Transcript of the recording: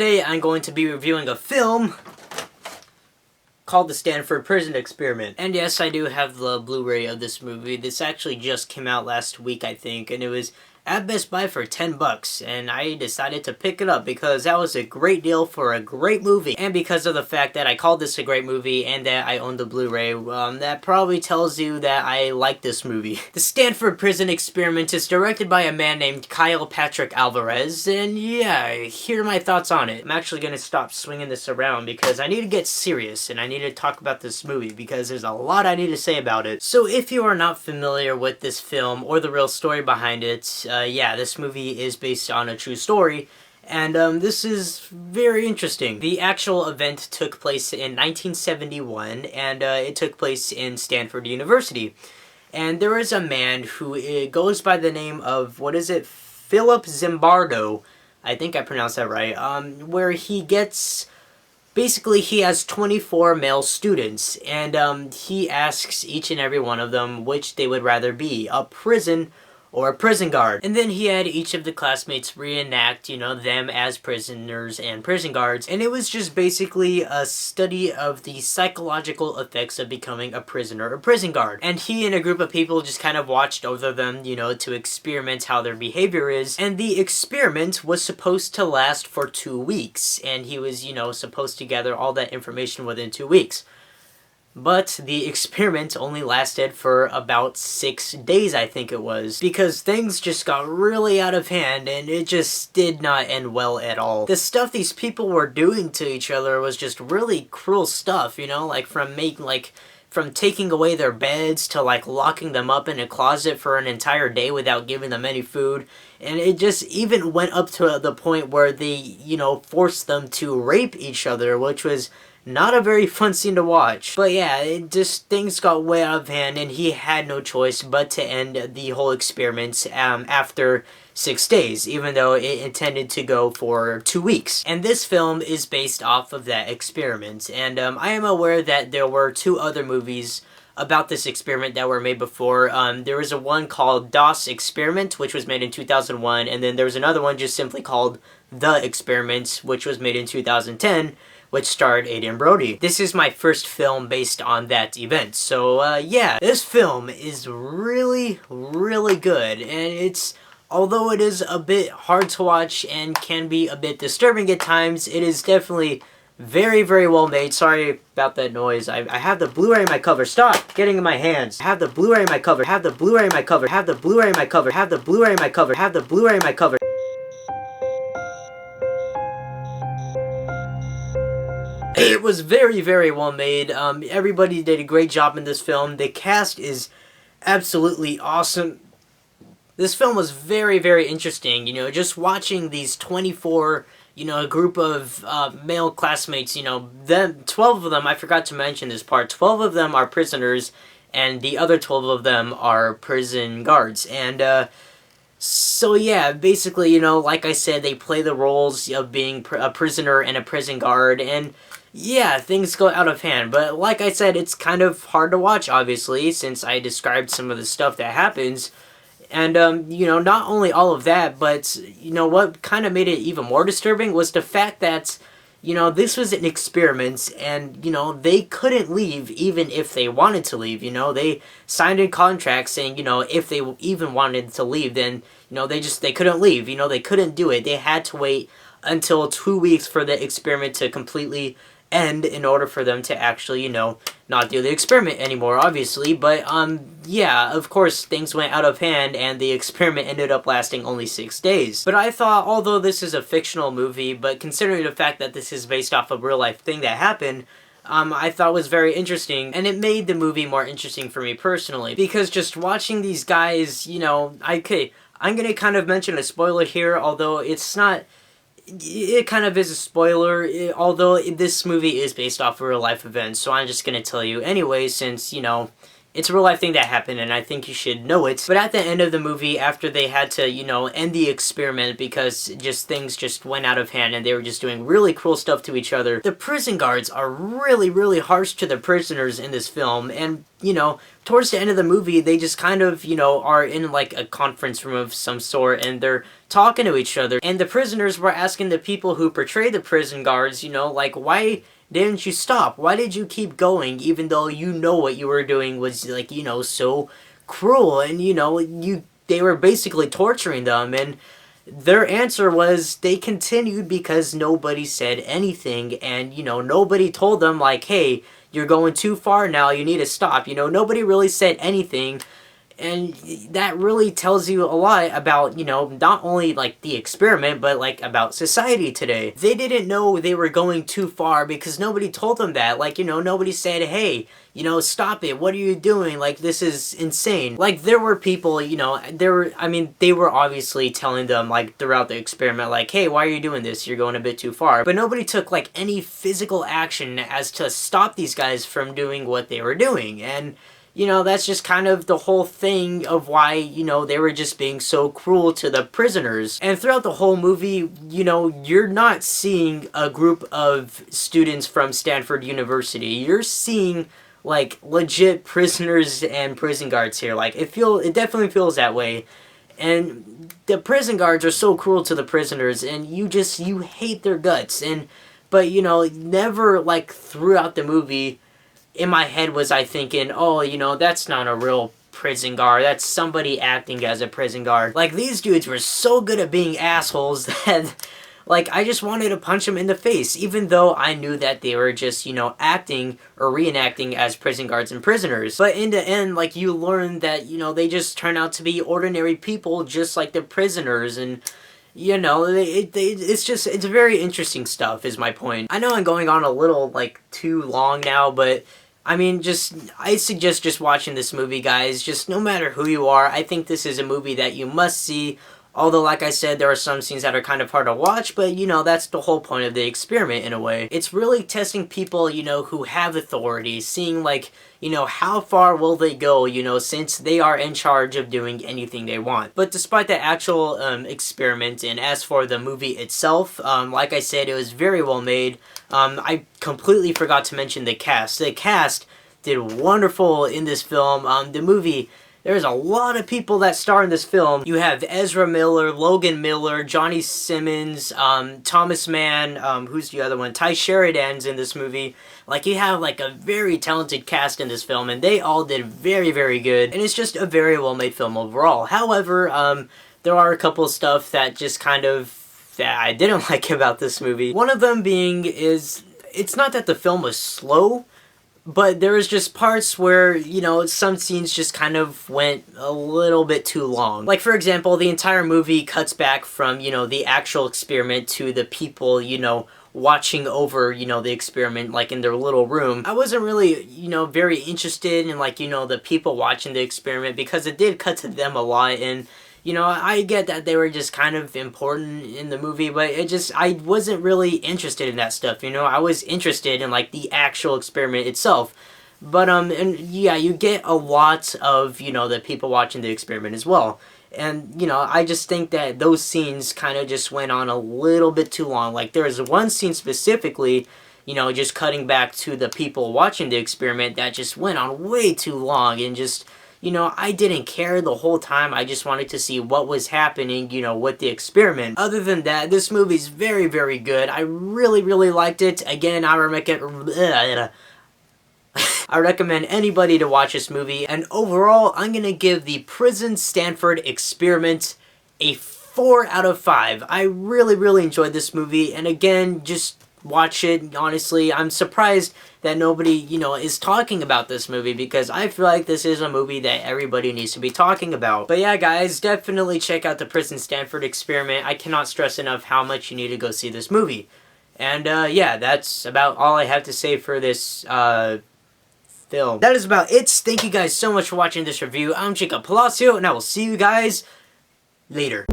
today I'm going to be reviewing a film called the Stanford Prison Experiment. And yes, I do have the Blu-ray of this movie. This actually just came out last week, I think, and it was at Best Buy for $10, and I decided to pick it up because that was a great deal for a great movie. And because of the fact that I called this a great movie and that I own the Blu-ray, that probably tells you that I like this movie. The Stanford Prison Experiment is directed by a man named Kyle Patrick Alvarez, and yeah, here are my thoughts on it. I'm actually going to stop swinging this around because I need to get serious and I need to talk about this movie because there's a lot I need to say about it. So if you are not familiar with this film or the real story behind it, yeah, this movie is based on a true story, and this is very interesting. The actual event took place in 1971, and it took place in Stanford University. And there is a man who goes by the name of, Philip Zimbardo, I think I pronounced that right, where he gets... Basically, he has 24 male students, and he asks each and every one of them which they would rather be, a prison or a prison guard. And then he had each of the classmates reenact, them as prisoners and prison guards. And it was just basically a study of the psychological effects of becoming a prisoner or prison guard. And he and a group of people just kind of watched over them, to experiment how their behavior is. And the experiment was supposed to last for 2 weeks. And he was, supposed to gather all that information within 2 weeks. But the experiment only lasted for about 6 days, I think it was, because things just got really out of hand and it just did not end well at all. The stuff these people were doing to each other was just really cruel stuff, from taking away their beds to locking them up in a closet for an entire day without giving them any food. And it just even went up to the point where they, forced them to rape each other, which was not a very fun scene to watch. But yeah, things got way out of hand and he had no choice but to end the whole experiment after 6 days, even though it intended to go for 2 weeks. And this film is based off of that experiment. And I am aware that there were 2 other movies about this experiment that were made before. There was one called Das Experiment, which was made in 2001, and then there was another one just simply called The Experiment, which was made in 2010, which starred Adrien Brody. This is my first film based on that event. So, yeah, this film is really, really good, and although it is a bit hard to watch and can be a bit disturbing at times, it is definitely very, very well made. Sorry about that noise. I have the Blu-ray in my cover. Stop getting in my hands. I have the Blu-ray in my cover. I have the Blu-ray in my cover. I have the Blu-ray in my cover. I have the Blu-ray in my cover. I have the Blu-ray in my cover. It was very, very well made. Everybody did a great job in this film. The cast is absolutely awesome. This film was very, very interesting. Just watching these 24, a group of male classmates, 12 of them, I forgot to mention this part, 12 of them are prisoners, and the other 12 of them are prison guards. And, so yeah, basically, like I said, they play the roles of being a prisoner and a prison guard, and yeah, things go out of hand. But like I said, it's kind of hard to watch, obviously, since I described some of the stuff that happens. And, not only all of that, but, what kind of made it even more disturbing was the fact that, this was an experiment, and, they couldn't leave even if they wanted to leave, They signed a contract saying, if they even wanted to leave, then, they couldn't leave, they couldn't do it. They had to wait until 2 weeks for the experiment to completely end in order for them to actually, not do the experiment anymore, obviously. But, yeah, of course, things went out of hand, and the experiment ended up lasting only 6 days. But I thought, although this is a fictional movie, but considering the fact that this is based off a real-life thing that happened, I thought was very interesting, and it made the movie more interesting for me personally. Because just watching these guys, I'm gonna kind of mention a spoiler here, although it's not... It kind of is a spoiler, although this movie is based off of real-life events, so I'm just gonna tell you anyway, since, It's a real life thing that happened, and I think you should know it. But at the end of the movie, after they had to, end the experiment because things just went out of hand and they were just doing really cruel stuff to each other, the prison guards are really, really harsh to the prisoners in this film. And, towards the end of the movie, they just kind of, are in like a conference room of some sort, and they're talking to each other. And the prisoners were asking the people who portray the prison guards, like, why didn't you stop? Why did you keep going even though what you were doing was, like, so cruel, and, they were basically torturing them? And their answer was they continued because nobody said anything, and, nobody told them, like, hey, you're going too far now, you need to stop. Nobody really said anything. And that really tells you a lot about, not only, like, the experiment, but, like, about society today. They didn't know they were going too far because nobody told them that. Like, nobody said, hey, stop it, what are you doing? Like, this is insane. Like, there were people, they were obviously telling them, like, throughout the experiment, like, hey, why are you doing this? You're going a bit too far. But nobody took, like, any physical action as to stop these guys from doing what they were doing. And that's just kind of the whole thing of why, they were just being so cruel to the prisoners. And throughout the whole movie, you're not seeing a group of students from Stanford University. You're seeing, like, legit prisoners and prison guards here. Like, it definitely feels that way. And the prison guards are so cruel to the prisoners, and you hate their guts. But, never, like, throughout the movie, in my head was I thinking, oh, that's not a real prison guard. That's somebody acting as a prison guard. Like, these dudes were so good at being assholes that, like, I just wanted to punch them in the face, even though I knew that they were just, acting or reenacting as prison guards and prisoners. But in the end, like, you learn that, they just turn out to be ordinary people just like the prisoners, and it's very interesting stuff, is my point. I know I'm going on a little, like, too long now, but I suggest just watching this movie, guys. Just no matter who you are, I think this is a movie that you must see. Although, like I said, there are some scenes that are kind of hard to watch, but, that's the whole point of the experiment, in a way. It's really testing people, who have authority, seeing, like, how far will they go, since they are in charge of doing anything they want. But despite the actual experiment, and as for the movie itself, like I said, it was very well made. I completely forgot to mention the cast. The cast did wonderful in this film. The movie, there's a lot of people that star in this film. You have Ezra Miller, Logan Miller, Johnny Simmons, Thomas Mann, who's the other one? Ty Sheridan's in this movie. Like, you have, like, a very talented cast in this film, and they all did very, very good. And it's just a very well-made film overall. However, there are a couple of stuff that just kind of, that I didn't like about this movie. One of them being is, it's not that the film was slow, but there was just parts where, some scenes just kind of went a little bit too long. Like, for example, the entire movie cuts back from, the actual experiment to the people, watching over, the experiment, like, in their little room. I wasn't really, very interested in, like, the people watching the experiment, because it did cut to them a lot, and, I get that they were just kind of important in the movie, but I wasn't really interested in that stuff, I was interested in, like, the actual experiment itself. But, and yeah, you get a lot of, the people watching the experiment as well. And, I just think that those scenes kind of just went on a little bit too long. Like, there was one scene specifically, just cutting back to the people watching the experiment that just went on way too long, and just, I didn't care the whole time. I just wanted to see what was happening, with the experiment. Other than that, this movie's very, very good. I really, really liked it. Again, I recommend anybody to watch this movie. And overall, I'm gonna give the Prison Stanford Experiment a 4 out of 5. I really, really enjoyed this movie. And again, just watch it. Honestly, I'm surprised that nobody, is talking about this movie, because I feel like this is a movie that everybody needs to be talking about. But yeah, guys, definitely check out the Prison Stanford Experiment. I cannot stress enough how much you need to go see this movie. And yeah, that's about all I have to say for this film. That is about it. Thank you guys so much for watching this review. I'm Jacob Palacio, and I will see you guys later.